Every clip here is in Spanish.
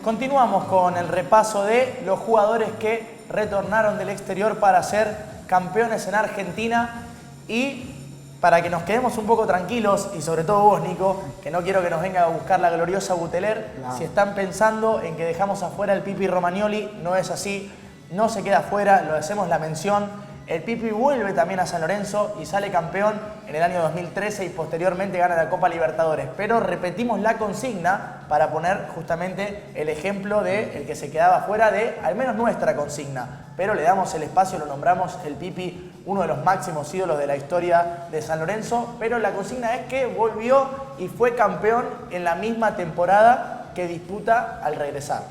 Continuamos con el repaso de los jugadores que retornaron del exterior para ser campeones en Argentina y para que nos quedemos un poco tranquilos, y sobre todo vos, Nico, que no quiero que nos venga a buscar la gloriosa Buteler. Si están pensando en que dejamos afuera el Pipi Romagnoli, no es así, no se queda afuera, lo hacemos la mención. El Pipi vuelve también a San Lorenzo y sale campeón en el año 2013 y posteriormente gana la Copa Libertadores. Pero repetimos la consigna para poner justamente el ejemplo de el que se quedaba fuera de al menos nuestra consigna. Pero le damos el espacio, lo nombramos el Pipi, uno de los máximos ídolos de la historia de San Lorenzo. Pero la consigna es que volvió y fue campeón en la misma temporada que disputa al regresar.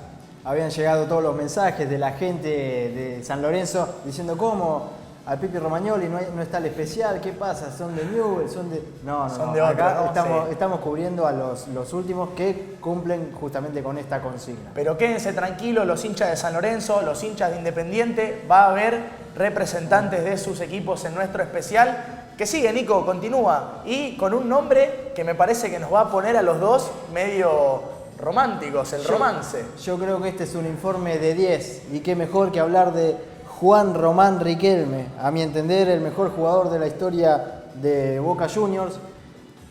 Habían llegado todos los mensajes de la gente de San Lorenzo diciendo cómo al Pipi Romagnoli no está el especial, ¿qué pasa? ¿Son de Newell's? ¿Son de...? No, de acá otro, ¿no? estamos cubriendo a los últimos que cumplen justamente con esta consigna. Pero quédense tranquilos, los hinchas de San Lorenzo, los hinchas de Independiente, va a haber representantes de sus equipos en nuestro especial. Que sigue, Nico, continúa. Y con un nombre que me parece que nos va a poner a los dos medio románticos, el romance. Yo creo que este es un informe de 10 y qué mejor que hablar de Juan Román Riquelme, a mi entender el mejor jugador de la historia de Boca Juniors.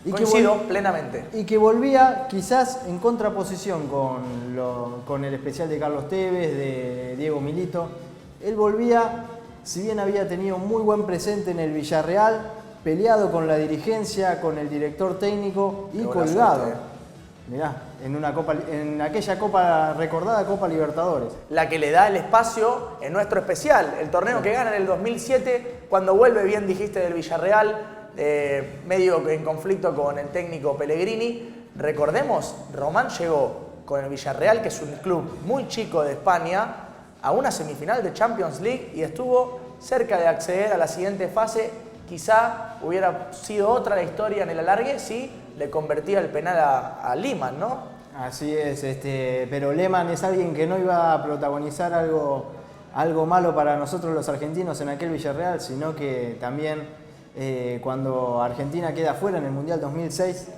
Y coincido plenamente. Y que volvía quizás en contraposición con el especial de Carlos Tevez, de Diego Milito. Él volvía, si bien había tenido muy buen presente en el Villarreal, peleado con la dirigencia, con el director técnico y colgado. Mirá, en aquella recordada Copa Libertadores. La que le da el espacio en nuestro especial, el torneo que gana en el 2007, cuando vuelve, bien dijiste, del Villarreal, medio en conflicto con el técnico Pellegrini. Recordemos, Román llegó con el Villarreal, que es un club muy chico de España, a una semifinal de Champions League y estuvo cerca de acceder a la siguiente fase. Quizá hubiera sido otra la historia en el alargue si le convertía el penal a Lehmann, ¿no? Así es, pero Lehmann es alguien que no iba a protagonizar algo malo para nosotros los argentinos en aquel Villarreal, sino que también cuando Argentina queda fuera en el Mundial 2006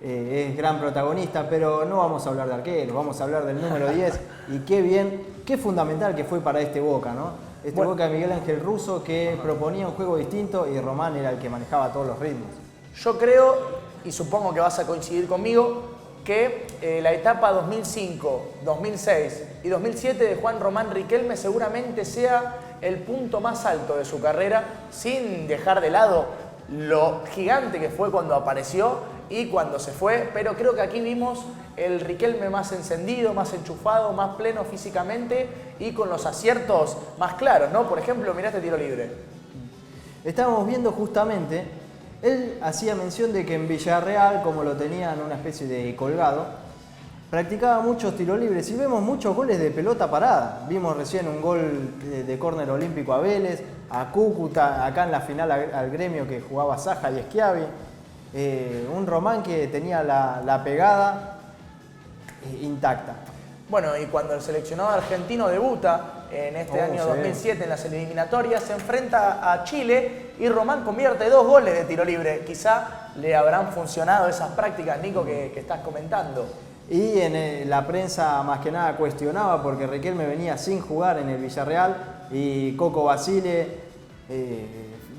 es gran protagonista, pero no vamos a hablar de arquero, vamos a hablar del número 10 y qué fundamental que fue para este Boca, ¿no? Boca de Miguel Ángel Russo que proponía un juego distinto y Román era el que manejaba todos los ritmos. Yo creo, y supongo que vas a coincidir conmigo, que la etapa 2005, 2006 y 2007 de Juan Román Riquelme seguramente sea el punto más alto de su carrera, sin dejar de lado lo gigante que fue cuando apareció y cuando se fue, pero creo que aquí vimos el Riquelme más encendido, más enchufado, más pleno físicamente y con los aciertos más claros, ¿no? Por ejemplo, mirá este tiro libre. Estábamos viendo justamente, él hacía mención de que en Villarreal, como lo tenían una especie de colgado, practicaba muchos tiros libres y vemos muchos goles de pelota parada. Vimos recién un gol de córner olímpico a Vélez, a Cúcuta, acá en la final al Gremio que jugaba Saja y Schiavi. Un Román que tenía la pegada intacta. Bueno, y cuando el seleccionado argentino debuta en este año 2007 en las eliminatorias, se enfrenta a Chile y Román convierte 2 goles de tiro libre. Quizá le habrán funcionado esas prácticas, Nico, que estás comentando. Y la prensa más que nada cuestionaba porque Riquelme venía sin jugar en el Villarreal y Coco Basile,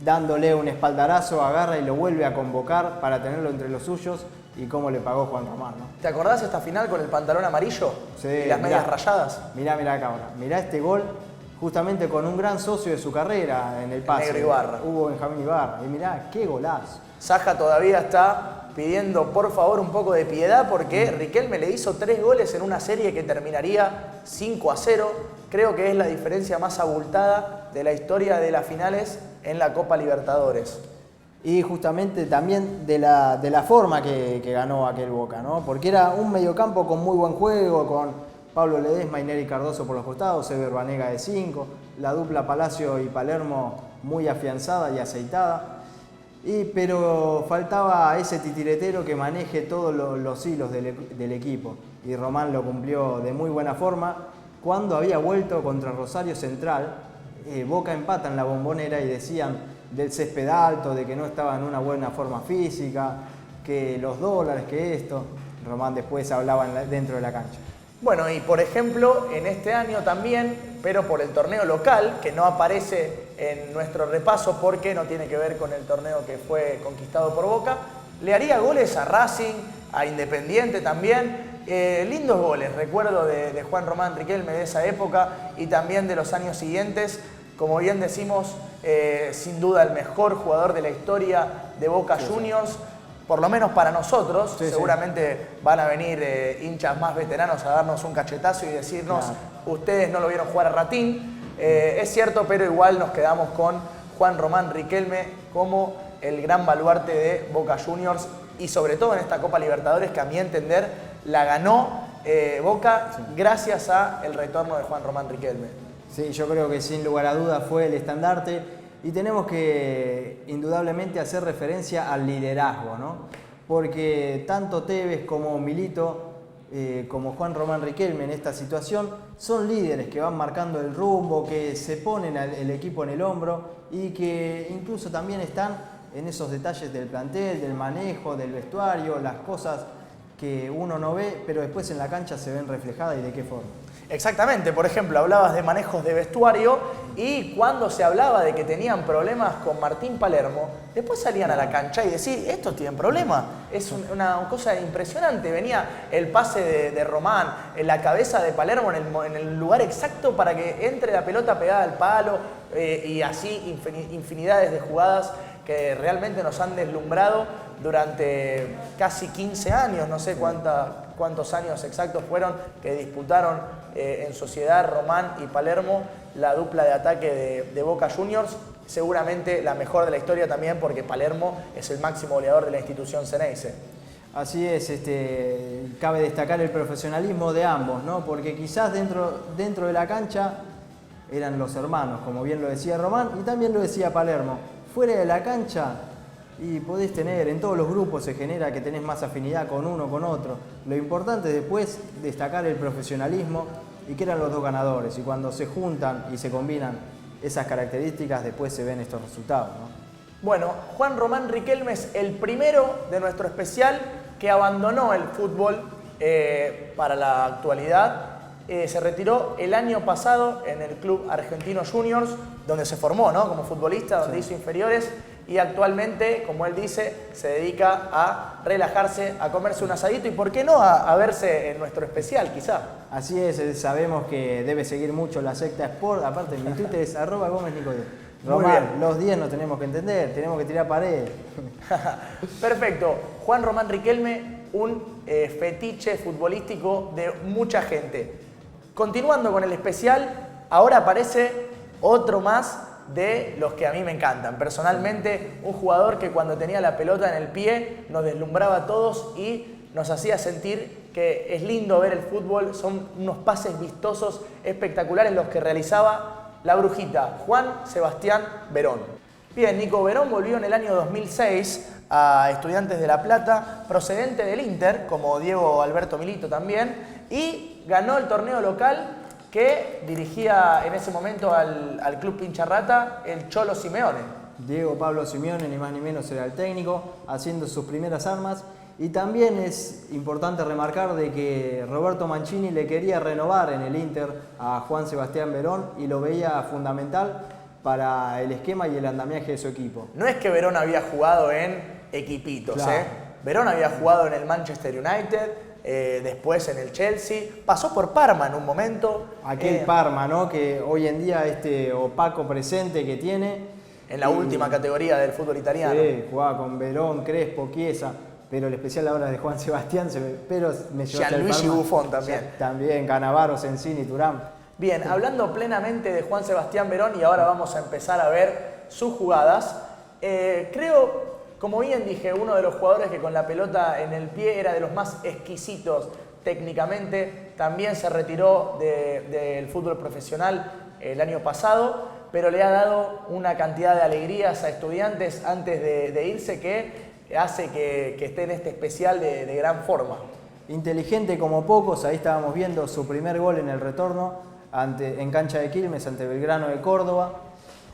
dándole un espaldarazo, agarra y lo vuelve a convocar para tenerlo entre los suyos. Y cómo le pagó Juan Román, ¿no? ¿Te acordás esta final con el pantalón amarillo? Sí, y las medias rayadas. Mirá acá ahora. Mirá este gol justamente con un gran socio de su carrera en el pase. Negro Ibarra. Hugo Benjamín Ibarra. Y mirá, qué golazo. Saja todavía está pidiendo por favor un poco de piedad porque Riquelme le hizo 3 goles en una serie que terminaría 5-0. Creo que es la diferencia más abultada de la historia de las finales en la Copa Libertadores. Y justamente también de la forma que ganó aquel Boca, ¿no? Porque era un mediocampo con muy buen juego, con Pablo Ledesma y Nery Cardoso por los costados, Ever Banega de 5, la dupla Palacio y Palermo muy afianzada y aceitada. Pero faltaba ese titiretero que maneje todos los hilos del equipo. Y Román lo cumplió de muy buena forma. Cuando había vuelto contra Rosario Central, Boca empata en la Bombonera y decían del césped alto, de que no estaba en una buena forma física, que los dólares, que esto. Román después hablaba dentro de la cancha. Bueno, y por ejemplo, en este año también, pero por el torneo local, que no aparece en nuestro repaso porque no tiene que ver con el torneo que fue conquistado por Boca, le haría goles a Racing, a Independiente también. Lindos goles, recuerdo de Juan Román Riquelme de esa época y también de los años siguientes. Como bien decimos, sin duda el mejor jugador de la historia de Boca Juniors. Por lo menos para nosotros, seguramente van a venir hinchas más veteranos a darnos un cachetazo y decirnos, ustedes no lo vieron jugar a Ratín. Es cierto, pero igual nos quedamos con Juan Román Riquelme como el gran baluarte de Boca Juniors y sobre todo en esta Copa Libertadores que a mi entender la ganó Boca gracias al retorno de Juan Román Riquelme. Sí, yo creo que sin lugar a dudas fue el estandarte. Y tenemos que indudablemente hacer referencia al liderazgo, ¿no? Porque tanto Tevez como Milito, como Juan Román Riquelme en esta situación, son líderes que van marcando el rumbo, que se ponen el equipo en el hombro y que incluso también están en esos detalles del plantel, del manejo, del vestuario, las cosas que uno no ve, pero después en la cancha se ven reflejadas y de qué forma. Exactamente, por ejemplo, hablabas de manejos de vestuario y cuando se hablaba de que tenían problemas con Martín Palermo, después salían a la cancha y decían, estos tienen problemas. Es una cosa impresionante, venía el pase de Román en la cabeza de Palermo en el lugar exacto para que entre la pelota pegada al palo y así infinidades de jugadas que realmente nos han deslumbrado durante casi 15 años, no sé cuántos años exactos fueron que disputaron en sociedad Román y Palermo la dupla de ataque de Boca Juniors, seguramente la mejor de la historia también porque Palermo es el máximo goleador de la institución Ceneice. Así es, cabe destacar el profesionalismo de ambos, ¿no? Porque quizás dentro de la cancha eran los hermanos, como bien lo decía Román y también lo decía Palermo. Fuera de la cancha y podés tener, en todos los grupos se genera que tenés más afinidad con uno, con otro. Lo importante es después destacar el profesionalismo y que eran los dos ganadores. Y cuando se juntan y se combinan esas características, después se ven estos resultados, ¿no? Bueno, Juan Román Riquelme es el primero de nuestro especial que abandonó el fútbol para la actualidad. Se retiró el año pasado en el Club Argentino Juniors, donde se formó, ¿no? Como futbolista, donde hizo inferiores. Y actualmente, como él dice, se dedica a relajarse, a comerse un asadito y, ¿por qué no?, a verse en nuestro especial, quizá. Así es, sabemos que debe seguir mucho la secta Sport. Aparte, mi Twitter es @GomezNico10. Román, los 10 nos tenemos que entender, tenemos que tirar pared. Perfecto. Juan Román Riquelme, un fetiche futbolístico de mucha gente. Continuando con el especial, ahora aparece otro más de los que a mí me encantan. Personalmente, un jugador que cuando tenía la pelota en el pie nos deslumbraba a todos y nos hacía sentir que es lindo ver el fútbol. Son unos pases vistosos, espectaculares los que realizaba la brujita, Juan Sebastián Verón. Bien, Nico, Verón volvió en el año 2006 a Estudiantes de La Plata, procedente del Inter, como Diego Alberto Milito también, y ganó el torneo local que dirigía en ese momento al Club Pincharrata el Cholo Simeone. Diego Pablo Simeone, ni más ni menos, era el técnico, haciendo sus primeras armas. Y también es importante remarcar de que Roberto Mancini le quería renovar en el Inter a Juan Sebastián Verón y lo veía fundamental para el esquema y el andamiaje de su equipo. No es que Verón había jugado en equipitos, claro. Verón había jugado en el Manchester United, después en el Chelsea, pasó por Parma en un momento. Aquel Parma, ¿no?, que hoy en día este opaco presente que tiene. En la última categoría del fútbol italiano. Sí, jugaba con Verón, Crespo, Chiesa, pero el especial ahora es de Juan Sebastián, pero me llevó Gianluigi Buffon también. También, Cannavaro, Sensini, Turán. Bien, hablando plenamente de Juan Sebastián Verón y ahora vamos a empezar a ver sus jugadas. Creo, como bien dije, uno de los jugadores que con la pelota en el pie era de los más exquisitos técnicamente. También se retiró del fútbol profesional el año pasado, pero le ha dado una cantidad de alegrías a Estudiantes antes de irse que hace que esté en este especial de gran forma. Inteligente como pocos, ahí estábamos viendo su primer gol en el retorno en cancha de Quilmes ante Belgrano de Córdoba.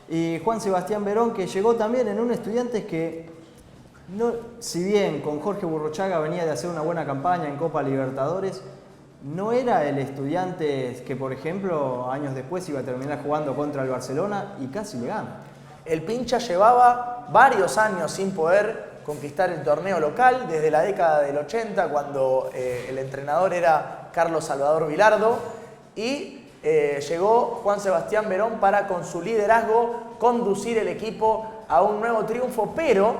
Y Juan Sebastián Verón, que llegó también en un Estudiantes que, no, si bien con Jorge Burruchaga venía de hacer una buena campaña en Copa Libertadores, no era el Estudiantes que, por ejemplo, años después iba a terminar jugando contra el Barcelona y casi le gana. El Pincha llevaba varios años sin poder conquistar el torneo local, desde la década del 80, cuando el entrenador era Carlos Salvador Vilardo, y llegó Juan Sebastián Verón para, con su liderazgo, conducir el equipo a un nuevo triunfo, pero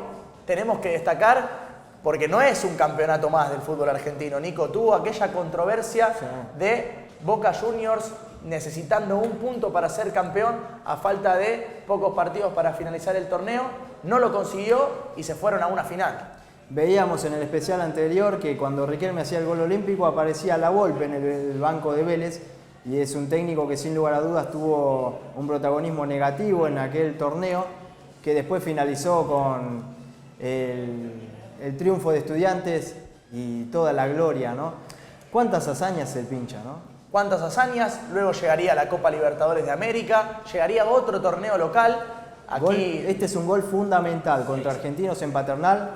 tenemos que destacar, porque no es un campeonato más del fútbol argentino, Nico, tuvo aquella controversia de Boca Juniors necesitando un punto para ser campeón a falta de pocos partidos para finalizar el torneo, no lo consiguió y se fueron a una final. Veíamos en el especial anterior que cuando Riquelme hacía el gol olímpico aparecía La Volpe en el banco de Vélez, y es un técnico que sin lugar a dudas tuvo un protagonismo negativo en aquel torneo, que después finalizó con el triunfo de Estudiantes y toda la gloria, ¿no? ¿Cuántas hazañas el Pincha, no? Cuántas hazañas, luego llegaría la Copa Libertadores de América, llegaría otro torneo local. Aquí este es un gol fundamental contra Argentinos en Paternal,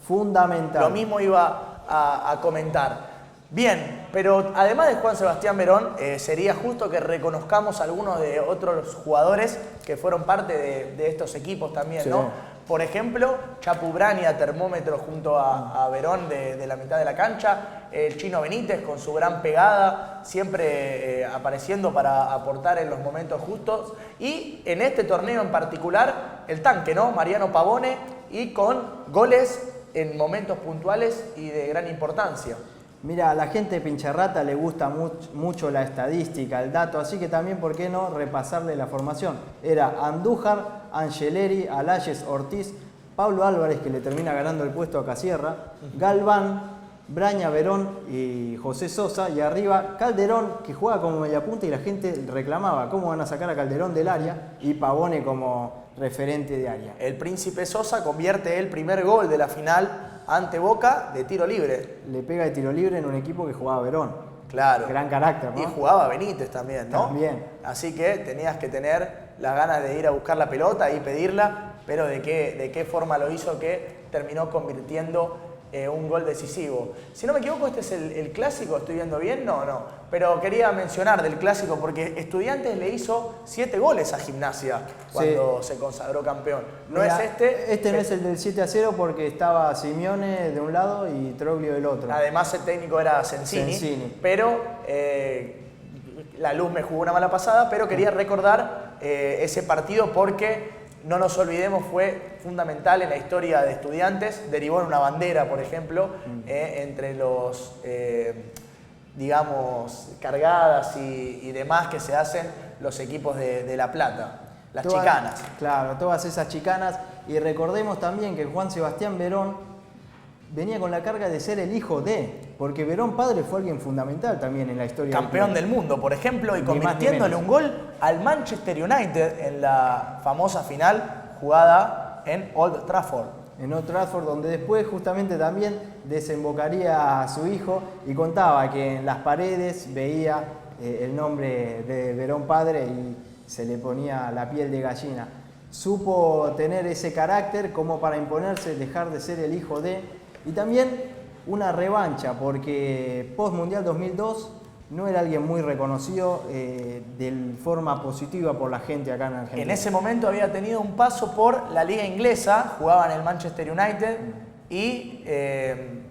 fundamental. Lo mismo iba a comentar. Bien, pero además de Juan Sebastián Verón, sería justo que reconozcamos a algunos de otros jugadores que fueron parte de estos equipos también, sí, ¿no? Por ejemplo, Chapu Braña, termómetro junto a Verón de la mitad de la cancha, el Chino Benítez con su gran pegada, siempre apareciendo para aportar en los momentos justos, y en este torneo en particular, el tanque, ¿no? Mariano Pavone, y con goles en momentos puntuales y de gran importancia. Mira, a la gente de Pincharrata le gusta mucho la estadística, el dato, así que también, ¿por qué no repasarle la formación? Era Andújar, Angeleri, Alayes, Ortiz, Pablo Álvarez, que le termina ganando el puesto a Casierra, Galván, Braña, Verón y José Sosa, y arriba Calderón, que juega como mediapunta y la gente reclamaba cómo van a sacar a Calderón del área, y Pavone como referente de área. El Príncipe Sosa convierte el primer gol de la final ante Boca de tiro libre. Le pega de tiro libre en un equipo que jugaba Verón. Claro. Gran carácter, ¿no? Y jugaba Benítez también, ¿no? También. Así que tenías que tener las ganas de ir a buscar la pelota y pedirla, pero de qué forma lo hizo, que terminó convirtiendo un gol decisivo. Si no me equivoco, este es el clásico, ¿estoy viendo bien? No. Pero quería mencionar del clásico porque Estudiantes le hizo 7 goles a Gimnasia cuando se consagró campeón. No. Mira, es este. Este no es el del 7-0 porque estaba Simeone de un lado y Troglio del otro. Además el técnico era Sensini. Pero la luz me jugó una mala pasada, pero quería recordar ese partido porque no nos olvidemos, fue fundamental en la historia de Estudiantes, derivó en una bandera, por ejemplo, entre los, digamos, cargadas y demás que se hacen los equipos de La Plata, las chicanas. Claro, todas esas chicanas. Y recordemos también que Juan Sebastián Verón venía con la carga de ser el hijo de, porque Verón padre fue alguien fundamental también en la historia. Campeón del mundo, por ejemplo, y convirtiéndole un gol al Manchester United en la famosa final jugada en Old Trafford. En Old Trafford, donde después justamente también desembocaría a su hijo y contaba que en las paredes veía el nombre de Verón padre y se le ponía la piel de gallina. Supo tener ese carácter como para imponerse, dejar de ser el hijo de. Y también una revancha, porque post-Mundial 2002 no era alguien muy reconocido de forma positiva por la gente acá en Argentina. En ese momento había tenido un paso por la liga inglesa, jugaba en el Manchester United y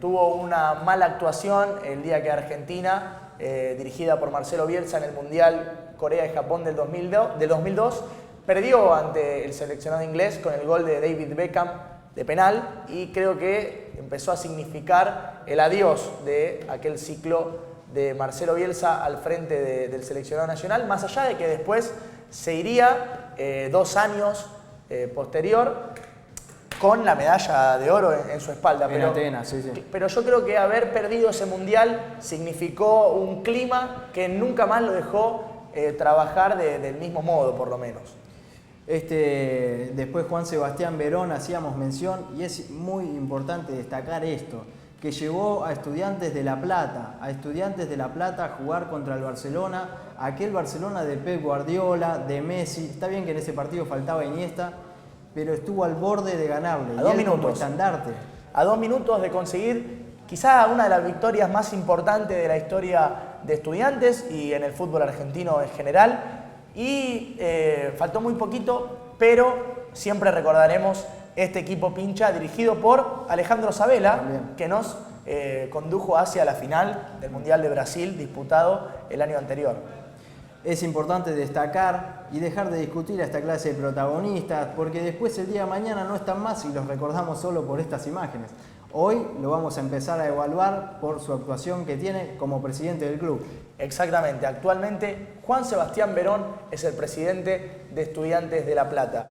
tuvo una mala actuación el día que Argentina, dirigida por Marcelo Bielsa en el Mundial Corea y Japón del 2002, perdió ante el seleccionado inglés con el gol de David Beckham de penal, y creo que empezó a significar el adiós de aquel ciclo de Marcelo Bielsa al frente del seleccionado nacional, más allá de que después se iría 2 años posterior con la medalla de oro en su espalda. En Atenas, sí. Pero yo creo que haber perdido ese mundial significó un clima que nunca más lo dejó trabajar del mismo modo, por lo menos. Después Juan Sebastián Verón hacíamos mención, y es muy importante destacar esto, que llevó a Estudiantes de La Plata, a jugar contra el Barcelona, aquel Barcelona de Pep Guardiola, de Messi. Está bien que en ese partido faltaba Iniesta, pero estuvo al borde de ganarle. A 2 minutos. Como estandarte. A 2 minutos de conseguir quizá una de las victorias más importantes de la historia de Estudiantes y en el fútbol argentino en general. Y faltó muy poquito, pero siempre recordaremos este equipo pincha dirigido por Alejandro Sabella, que nos condujo hacia la final del Mundial de Brasil disputado el año anterior. Es importante destacar y dejar de discutir a esta clase de protagonistas, porque después el día de mañana no están más y los recordamos solo por estas imágenes. Hoy lo vamos a empezar a evaluar por su actuación que tiene como presidente del club. Exactamente. Actualmente Juan Sebastián Verón es el presidente de Estudiantes de La Plata.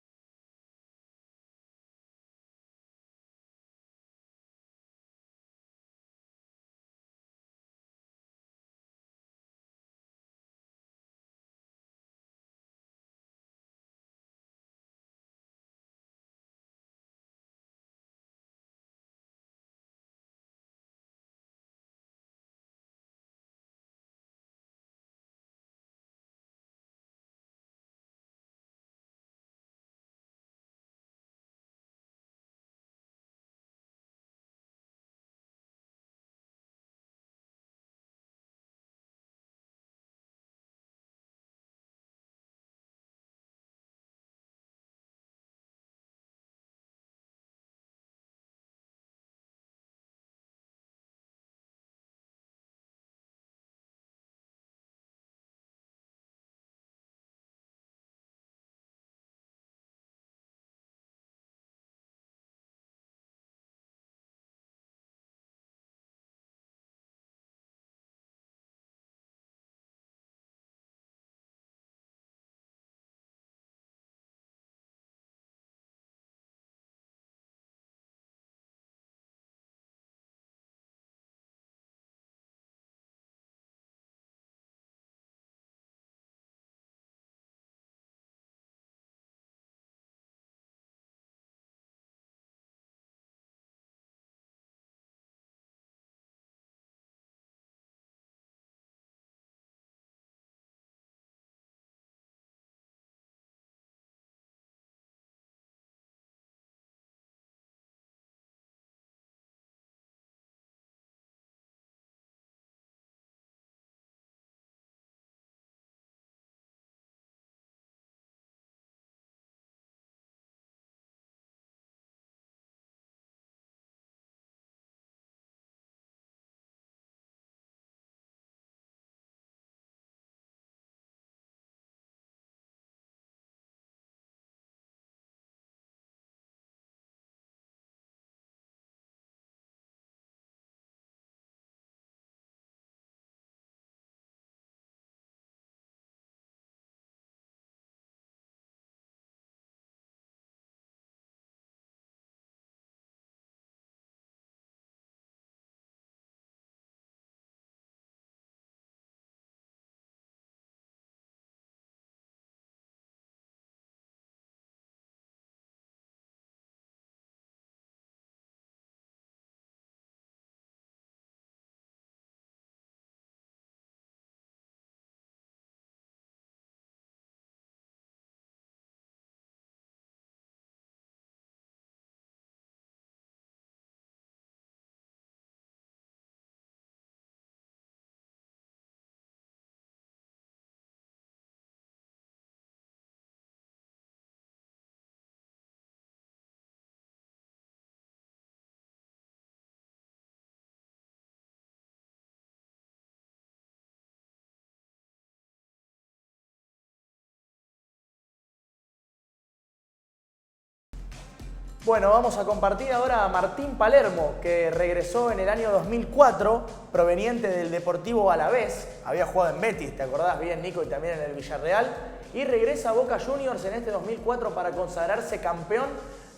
Bueno, vamos a compartir ahora a Martín Palermo, que regresó en el año 2004, proveniente del Deportivo Alavés. Había jugado en Betis, ¿te acordás bien, Nico? Y también en el Villarreal. Y regresa a Boca Juniors en este 2004 para consagrarse campeón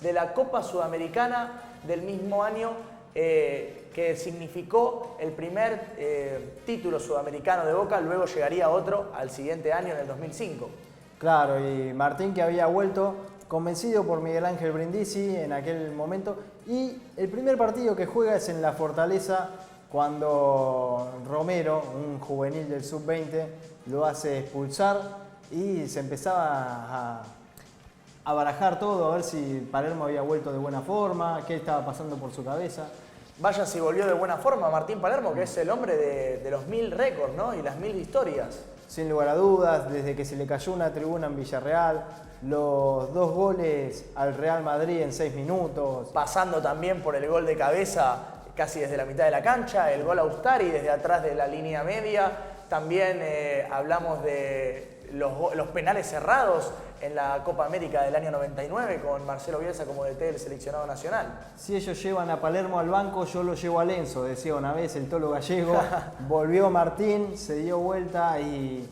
de la Copa Sudamericana del mismo año, que significó el primer título sudamericano de Boca. Luego llegaría otro al siguiente año, en el 2005. Claro, y Martín, que había vuelto convencido por Miguel Ángel Brindisi en aquel momento, y el primer partido que juega es en la Fortaleza, cuando Romero, un juvenil del sub-20, lo hace expulsar y se empezaba a barajar todo, a ver si Palermo había vuelto de buena forma, qué estaba pasando por su cabeza. Vaya si volvió de buena forma Martín Palermo, que es el hombre de los 1000 récords, ¿no? Y las 1000 historias. Sin lugar a dudas, desde que se le cayó una tribuna en Villarreal, los 2 goles al Real Madrid en 6 minutos. Pasando también por el gol de cabeza casi desde la mitad de la cancha, el gol a Ustari desde atrás de la línea media. También hablamos de los penales cerrados en la Copa América del año 99 con Marcelo Bielsa como DT del seleccionado nacional. Si ellos llevan a Palermo al banco, yo lo llevo a Lenzo, decía una vez el Tolo Gallego. Volvió Martín, se dio vuelta y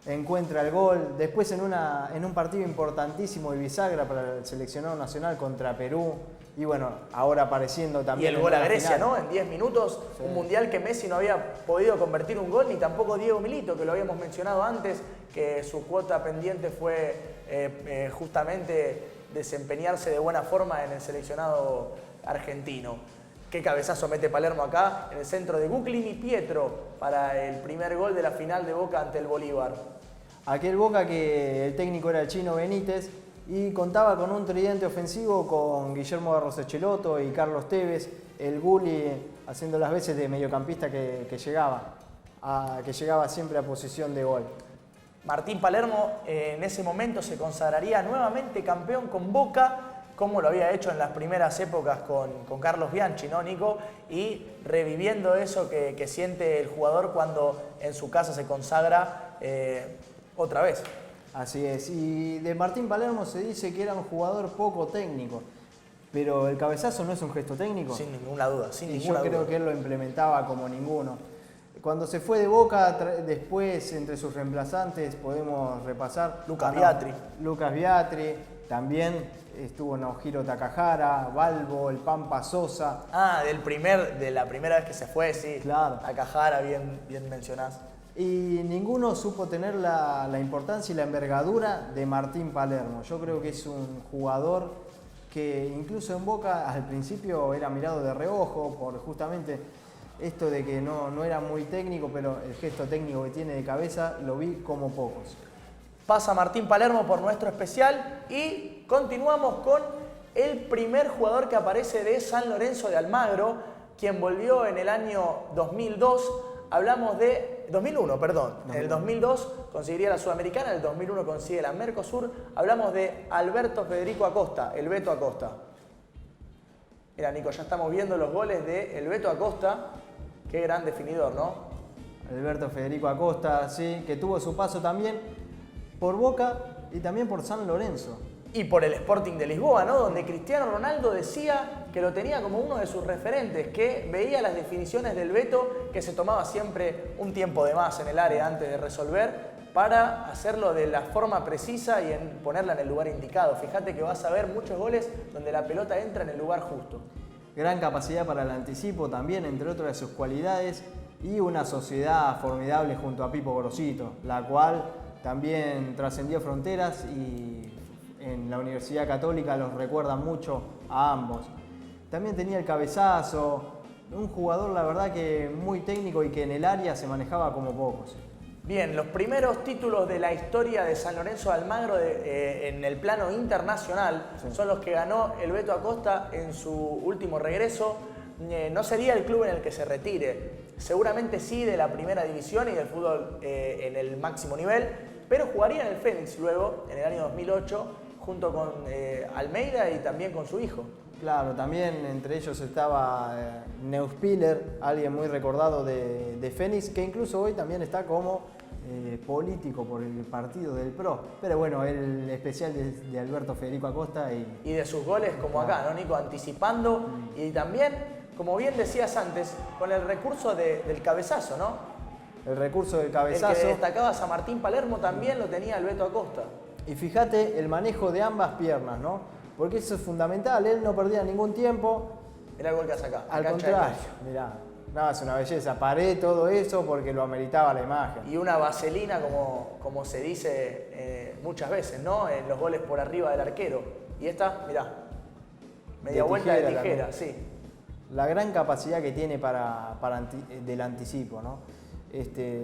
encuentra el gol. Después en un partido importantísimo de bisagra para el seleccionado nacional contra Perú. Y bueno, ahora apareciendo también. Y el gol a Grecia, final, ¿no? En 10 minutos, sí. Un mundial que Messi no había podido convertir un gol, ni tampoco Diego Milito, que lo habíamos mencionado antes, que su cuota pendiente fue justamente desempeñarse de buena forma en el seleccionado argentino. Qué cabezazo mete Palermo acá, en el centro de Guclin y Pietro, para el primer gol de la final de Boca ante el Bolívar. Aquel Boca que el técnico era el Chino Benítez, y contaba con un tridente ofensivo con Guillermo Barros Echelotto y Carlos Tevez, el Gulli haciendo las veces de mediocampista que llegaba siempre a posición de gol. Martín Palermo en ese momento se consagraría nuevamente campeón con Boca, como lo había hecho en las primeras épocas con Carlos Bianchi, ¿no, Nico? Y reviviendo eso que siente el jugador cuando en su casa se consagra otra vez. Así es, y de Martín Palermo se dice que era un jugador poco técnico, pero el cabezazo no es un gesto técnico. Sin ninguna duda, sin y ninguna duda. Yo creo que él lo implementaba como ninguno. Cuando se fue de Boca, después entre sus reemplazantes podemos repasar. Lucas Biatri. Lucas Biatri, también estuvo Naojiro Takahara, Balbo, el Pampa Sosa. Ah, de la primera vez que se fue, sí. Claro. Takahara, bien mencionás. Y ninguno supo tener la importancia y la envergadura de Martín Palermo. Yo creo que es un jugador que incluso en Boca al principio era mirado de reojo por justamente esto de que no era muy técnico, pero el gesto técnico que tiene de cabeza lo vi como pocos. Pasa Martín Palermo por nuestro especial y continuamos con el primer jugador que aparece de San Lorenzo de Almagro, quien volvió en el año 2002. Hablamos de 2001, perdón. En el 2002 conseguiría la Sudamericana, en el 2001 consigue la Mercosur. Hablamos de Alberto Federico Acosta, el Beto Acosta. Mira, Nico, ya estamos viendo los goles de el Beto Acosta. Qué gran definidor, ¿no? Alberto Federico Acosta, sí, que tuvo su paso también por Boca y también por San Lorenzo. Y por el Sporting de Lisboa, ¿no? Donde Cristiano Ronaldo decía que lo tenía como uno de sus referentes, que veía las definiciones del Beto, que se tomaba siempre un tiempo de más en el área antes de resolver, para hacerlo de la forma precisa y ponerla en el lugar indicado. Fíjate que vas a ver muchos goles donde la pelota entra en el lugar justo. Gran capacidad para el anticipo también, entre otras de sus cualidades, y una sociedad formidable junto a Pipo Gorosito, la cual también trascendió fronteras y en la Universidad Católica los recuerdan mucho a ambos. También tenía el cabezazo, un jugador la verdad que muy técnico y que en el área se manejaba como pocos. Bien, los primeros títulos de la historia de San Lorenzo de Almagro en el plano internacional son los que ganó el Beto Acosta en su último regreso. No sería el club en el que se retire, seguramente sí de la primera división y del fútbol en el máximo nivel, pero jugaría en el Fénix luego, en el año 2008, junto con Almeida y también con su hijo. Claro, también entre ellos estaba Neuspiller, alguien muy recordado de Fénix, que incluso hoy también está como político por el partido del PRO. Pero bueno, el especial de Alberto Federico Acosta. Y de sus goles como acá, ¿no, Nico? Anticipando y también, como bien decías antes, con el recurso del cabezazo, ¿no? El recurso del cabezazo. El que destacabas a Martín Palermo también lo tenía el Beto Acosta. Y fíjate el manejo de ambas piernas, ¿no? Porque eso es fundamental, él no perdía ningún tiempo. Mirá el gol que hace acá. Al contrario, mirá, no, es una belleza. Paré todo eso porque lo ameritaba la imagen. Y una vaselina, como se dice muchas veces, ¿no? En los goles por arriba del arquero. Y esta, mirá, media vuelta de tijera, sí. La gran capacidad que tiene del anticipo, ¿no?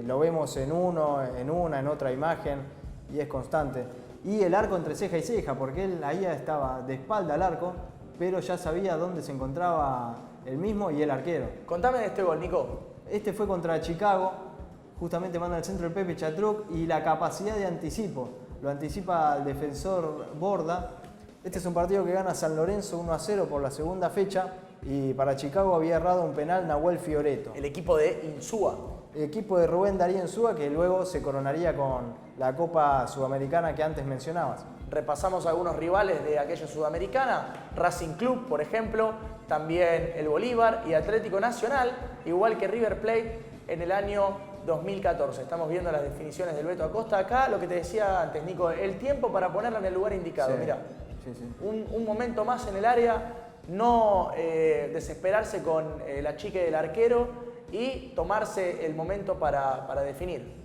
Lo vemos en en otra imagen y es constante. Y el arco entre ceja y ceja, porque él ahí estaba de espalda al arco, pero ya sabía dónde se encontraba el mismo y el arquero. Contame de este gol, Nico. Este fue contra Chicago, justamente manda al centro el Pepe Chatruc y la capacidad de anticipo. Lo anticipa el defensor Borda. Este es un partido que gana San Lorenzo 1-0 por la segunda fecha y para Chicago había errado un penal Nahuel Fioreto. El equipo de Insúa. El equipo de Rubén Darío Insúa que luego se coronaría con la Copa Sudamericana que antes mencionabas. Repasamos algunos rivales de aquella sudamericana, Racing Club, por ejemplo, también el Bolívar y Atlético Nacional, igual que River Plate en el año 2014. Estamos viendo las definiciones del Beto Acosta. Acá lo que te decía antes, Nico, el tiempo para ponerla en el lugar indicado. Sí, Mira, sí, sí. Un momento más en el área, no desesperarse con la chique del arquero y tomarse el momento para definir.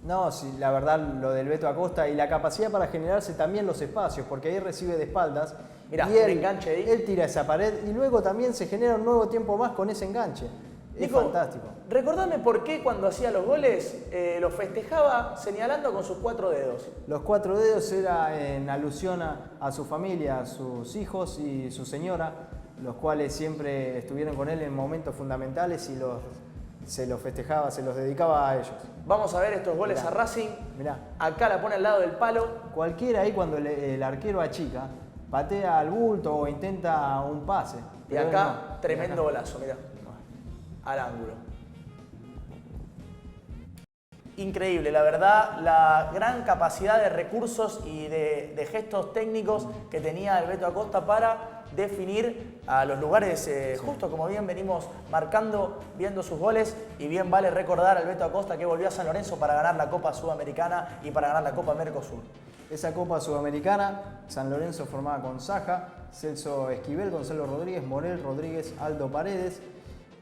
No, sí, la verdad lo del Beto Acosta y la capacidad para generarse también los espacios, porque ahí recibe de espaldas. Mirá, y un enganche ahí. Él tira esa pared y luego también se genera un nuevo tiempo más con ese enganche. Nico, es fantástico. Recordame por qué cuando hacía los goles los festejaba señalando con sus 4 dedos. Los 4 dedos era en alusión a su familia, a sus hijos y su señora, los cuales siempre estuvieron con él en momentos fundamentales y se los festejaba, se los dedicaba a ellos. Vamos a ver estos goles Mirá, a Racing. mirá. Acá la pone al lado del palo. Cualquiera ahí cuando el arquero achica, patea al bulto o intenta un pase. Y Pero acá, no, tremendo y acá. golazo, mirá. Al ángulo. Increíble, la verdad, la gran capacidad de recursos y de gestos técnicos que tenía el Beto Acosta para definir a los lugares justo como bien venimos marcando, viendo sus goles, y bien vale recordar al Beto Acosta que volvió a San Lorenzo para ganar la Copa Sudamericana y para ganar la Copa Mercosur. Esa Copa Sudamericana, San Lorenzo formada con Saja, Celso Esquivel, Gonzalo Rodríguez, Morel Rodríguez, Aldo Paredes,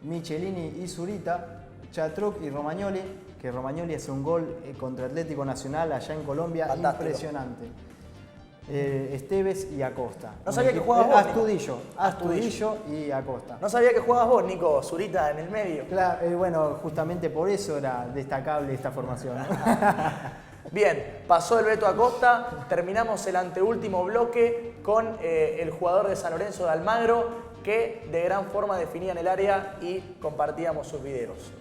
Michelini y Zurita, Chatruc y Romagnoli, que Romagnoli hace un gol contra Atlético Nacional allá en Colombia, fantástico, impresionante. Esteves y Acosta. No sabía que jugabas vos, Nico. Astudillo y Acosta. No sabía que jugabas vos, Nico, Zurita en el medio. Claro, bueno, justamente por eso era destacable esta formación. Bien, pasó el Beto Acosta, terminamos el anteúltimo bloque con el jugador de San Lorenzo de Almagro, que de gran forma definía en el área y compartíamos sus videos.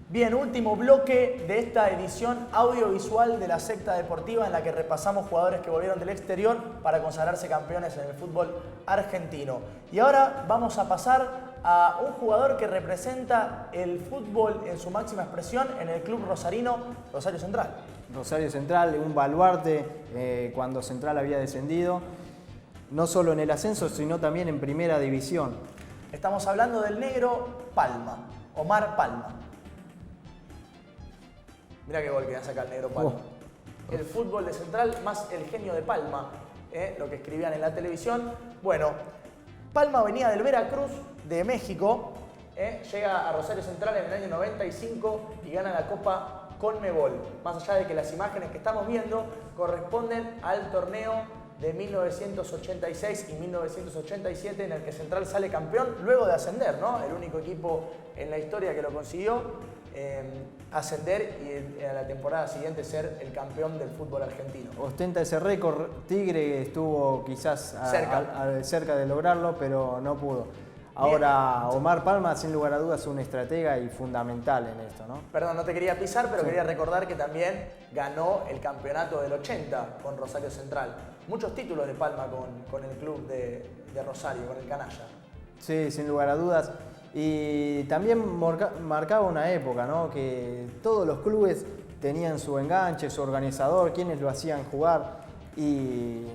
Bien, último bloque de esta edición audiovisual de la secta deportiva en la que repasamos jugadores que volvieron del exterior para consagrarse campeones en el fútbol argentino. Y ahora vamos a pasar a un jugador que representa el fútbol en su máxima expresión en el club rosarino, Rosario Central. Rosario Central, un baluarte cuando Central había descendido, no solo en el ascenso, sino también en primera división. Estamos hablando del negro Palma, Omar Palma. Mirá qué gol que saca el negro Palma. El fútbol de Central más el genio de Palma, lo que escribían en la televisión. Bueno, Palma venía del Veracruz de México, llega a Rosario Central en el año 95 y gana la Copa Conmebol. Más allá de que las imágenes que estamos viendo corresponden al torneo de 1986 y 1987 en el que Central sale campeón luego de ascender, ¿no? El único equipo en la historia que lo consiguió ascender y a la temporada siguiente ser el campeón del fútbol argentino. Ostenta ese récord. Tigre estuvo quizás cerca de lograrlo, pero no pudo. Ahora, Omar Palma, sin lugar a dudas, es un estratega y fundamental en esto, ¿no? Perdón, no te quería pisar, pero quería recordar que también ganó el campeonato del 80 con Rosario Central. Muchos títulos de Palma con el club de Rosario, con el Canalla. Sí, sin lugar a dudas. Y también marcaba una época, ¿no? Que todos los clubes tenían su enganche, su organizador, quienes lo hacían jugar y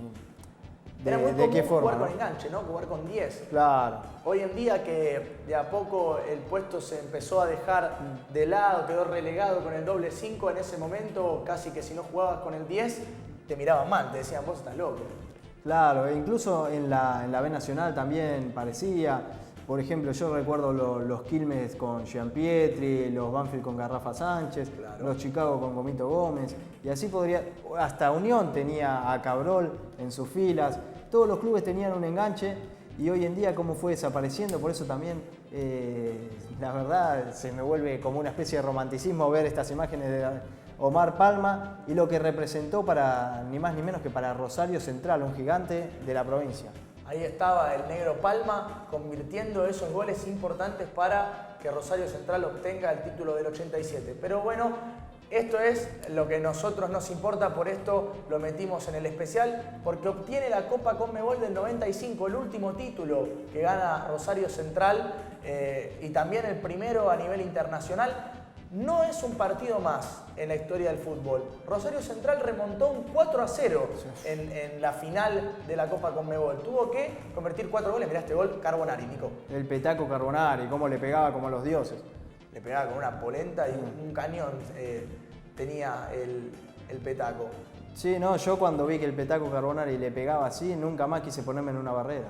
de qué forma. Jugar ¿no? con enganche, ¿no? Jugar con 10. Claro. Hoy en día que de a poco el puesto se empezó a dejar de lado, quedó relegado con el doble 5, en ese momento casi que si no jugabas con el 10 te miraban mal, te decían vos estás loco. Claro, e incluso en la B Nacional también parecía. Por ejemplo, yo recuerdo los Quilmes con Gianpietri, los Banfield con Garrafa Sánchez, claro. Los Chicago con Gomito Gómez, y así podría, hasta Unión tenía a Cabrol en sus filas, todos los clubes tenían un enganche y hoy en día cómo fue desapareciendo, por eso también la verdad se me vuelve como una especie de romanticismo ver estas imágenes de Omar Palma y lo que representó para ni más ni menos que para Rosario Central, un gigante de la provincia. Ahí estaba el negro Palma convirtiendo esos goles importantes para que Rosario Central obtenga el título del 87. Pero bueno, esto es lo que a nosotros nos importa, por esto lo metimos en el especial, porque obtiene la Copa Conmebol del 95, el último título que gana Rosario Central y también el primero a nivel internacional. No es un partido más en la historia del fútbol. Rosario Central remontó un 4-0 en la final de la Copa Conmebol. Tuvo que convertir 4 goles. Mirá este gol, Carbonari, Nico. El petaco Carbonari, cómo le pegaba como a los dioses. Le pegaba con una polenta y un cañón tenía el petaco. Sí, no, yo cuando vi que el petaco Carbonari le pegaba así, nunca más quise ponerme en una barrera.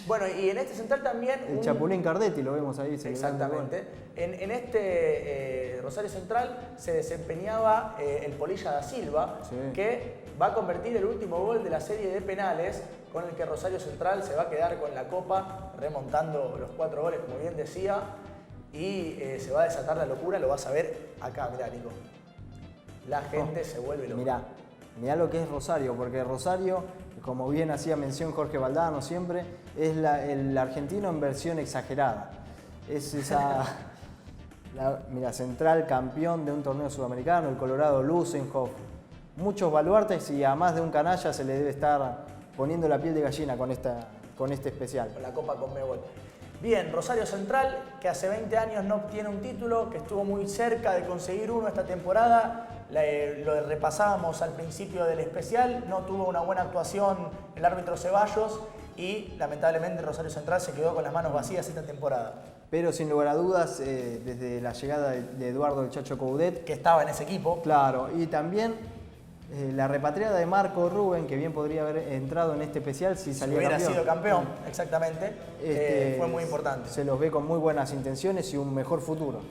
Bueno, y en este Central también... El Chapulín Cardetti lo vemos ahí. Exactamente. En este Rosario Central se desempeñaba el Polilla da Silva, sí, que va a convertir el último gol de la serie de penales con el que Rosario Central se va a quedar con la Copa, remontando los 4 goles, como bien decía, y se va a desatar la locura, lo vas a ver acá, mirá, Nico. La gente se vuelve loca. Mirá lo que es Rosario, porque Rosario, como bien hacía mención Jorge Valdano siempre, es el argentino en versión exagerada. Es esa... mira, Central campeón de un torneo sudamericano, el Colorado Lusenhoff. Muchos baluartes y a más de un canalla se le debe estar poniendo la piel de gallina con este especial. Con la Copa Conmebol. Bien, Rosario Central, que hace 20 años no obtiene un título, que estuvo muy cerca de conseguir uno esta temporada. Lo repasábamos al principio del especial, no tuvo una buena actuación el árbitro Ceballos y lamentablemente Rosario Central se quedó con las manos vacías esta temporada. Pero sin lugar a dudas, desde la llegada de Eduardo el Chacho Coudet, que estaba en ese equipo. Claro, y también la repatriada de Marco Rubén, que bien podría haber entrado en este especial si salía hubiera campeón. Sido campeón, exactamente, fue muy importante. Se los ve con muy buenas intenciones y un mejor futuro.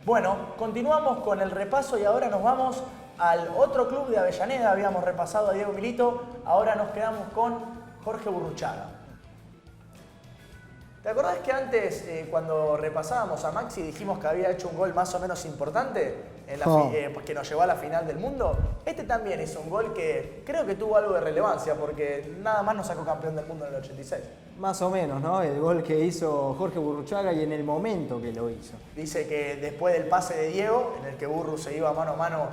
Bueno, continuamos con el repaso y ahora nos vamos al otro club de Avellaneda. Habíamos repasado a Diego Milito, ahora nos quedamos con Jorge Burruchaga. ¿Te acordás que antes, cuando repasábamos a Maxi, dijimos que había hecho un gol más o menos importante? que nos llevó a la final del mundo. Este también hizo un gol que creo que tuvo algo de relevancia porque nada más nos sacó campeón del mundo en el 86. Más o menos, ¿no? El gol que hizo Jorge Burruchaga y en el momento que lo hizo. Dice que después del pase de Diego, en el que Burru se iba mano a mano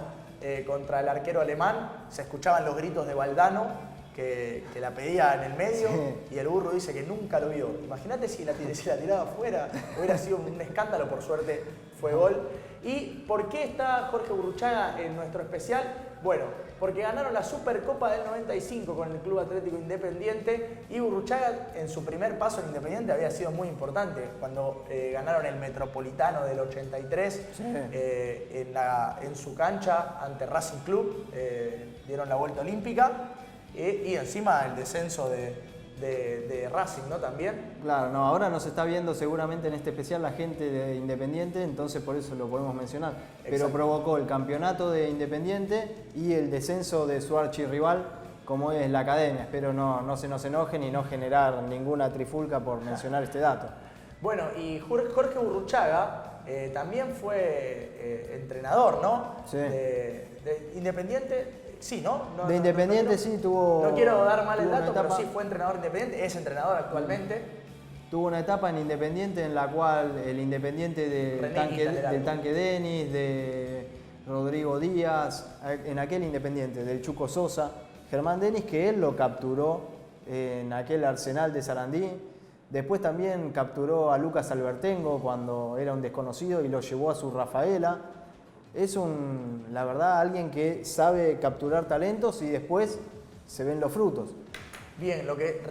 contra el arquero alemán, se escuchaban los gritos de Valdano, que la pedía en el medio, sí. Y el Burru dice que nunca lo vio. Imagínate si la tiraba afuera, hubiera sido un escándalo, por suerte fue gol. ¿Y por qué está Jorge Burruchaga en nuestro especial? Bueno, porque ganaron la Supercopa del 95 con el Club Atlético Independiente y Burruchaga en su primer paso en Independiente había sido muy importante. Cuando ganaron el Metropolitano del 83, sí. En su cancha ante Racing Club, dieron la vuelta olímpica y encima el descenso de Racing, ¿no? También. Claro, no, ahora nos está viendo seguramente en este especial la gente de Independiente, entonces por eso lo podemos mencionar. Pero exacto. Provocó el campeonato de Independiente y el descenso de su archirrival, como es la Academia. Espero no se nos enojen y no generar ninguna trifulca por mencionar este dato. Bueno, y Jorge Burruchaga también fue entrenador, ¿no? Sí. De Independiente. Sí, ¿no? De Independiente sí tuvo... No quiero dar mal el dato, pero sí fue entrenador Independiente, es entrenador actualmente. Tuvo una etapa en Independiente en la cual el Independiente del Tanque Denis, de Rodrigo Díaz, en aquel Independiente, del Chuco Sosa, Germán Denis, que él lo capturó en aquel Arsenal de Sarandí. Después también capturó a Lucas Albertengo cuando era un desconocido y lo llevó a su Rafaela. Es la verdad, alguien que sabe capturar talentos y después se ven los frutos. Bien, lo que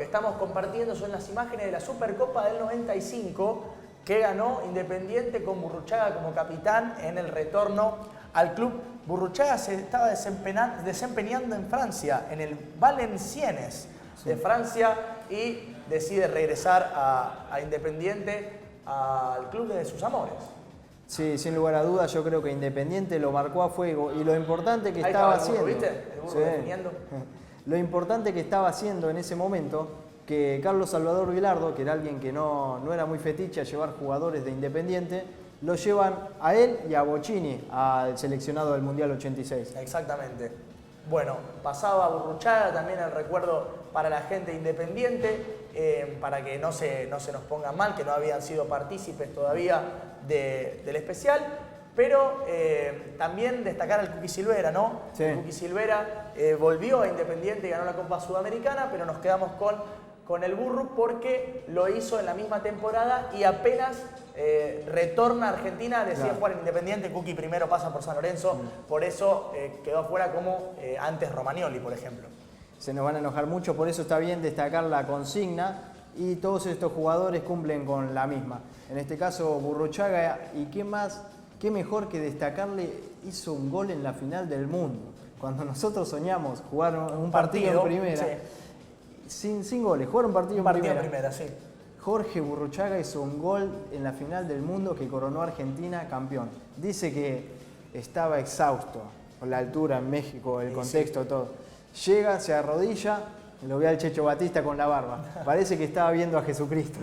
estamos compartiendo son las imágenes de la Supercopa del 95 que ganó Independiente con Burruchaga como capitán en el retorno al club. Burruchaga se estaba desempeñando en Francia, en el Valenciennes de Francia, y decide regresar a Independiente, al club de sus amores. Sí, sin lugar a dudas, yo creo que Independiente lo marcó a fuego y lo importante que estaba haciendo. ¿Viste? El Burro definiendo. Lo importante que estaba haciendo en ese momento, que Carlos Salvador Vilardo, que era alguien que no era muy fetiche a llevar jugadores de Independiente, lo llevan a él y a Bocini, al seleccionado del Mundial 86. Exactamente. Bueno, pasaba Burruchaga, también el recuerdo para la gente Independiente, para que no se nos pongan mal, que no habían sido partícipes todavía del especial, pero también destacar al Cookie Silvera, ¿no? Sí. El Cookie Silvera volvió a Independiente y ganó la Copa Sudamericana, pero nos quedamos con el Burru porque lo hizo en la misma temporada y apenas retorna a Argentina, decide jugar en Independiente. Cookie primero pasa por San Lorenzo, por eso quedó afuera como antes Romagnoli, por ejemplo. Se nos van a enojar mucho, por eso está bien destacar la consigna y todos estos jugadores cumplen con la misma. En este caso Burruchaga, y qué mejor que destacarle, hizo un gol en la final del mundo. Cuando nosotros soñamos jugar un partido en primera, sí. sin goles, jugar un partido en primera. Sí. Jorge Burruchaga hizo un gol en la final del mundo que coronó a Argentina campeón. Dice que estaba exhausto por la altura en México, el contexto, todo. Llega, se arrodilla, lo ve al Checho Batista con la barba. Parece que estaba viendo a Jesucristo.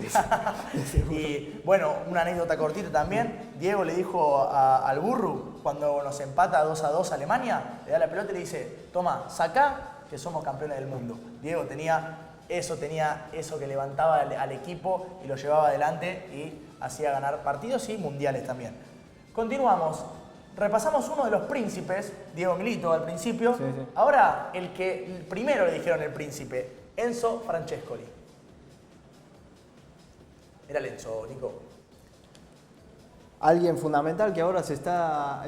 Y bueno, una anécdota cortita también. Diego le dijo al Burru, cuando nos empata 2-2 Alemania, le da la pelota y le dice: toma, sacá, que somos campeones del mundo. Diego tenía eso que levantaba al equipo y lo llevaba adelante y hacía ganar partidos y mundiales también. Continuamos. Repasamos uno de los príncipes, Diego Milito al principio. Sí. Ahora el primero le dijeron el príncipe, Enzo Francescoli. Era el Enzo, Nico. Alguien fundamental que ahora se está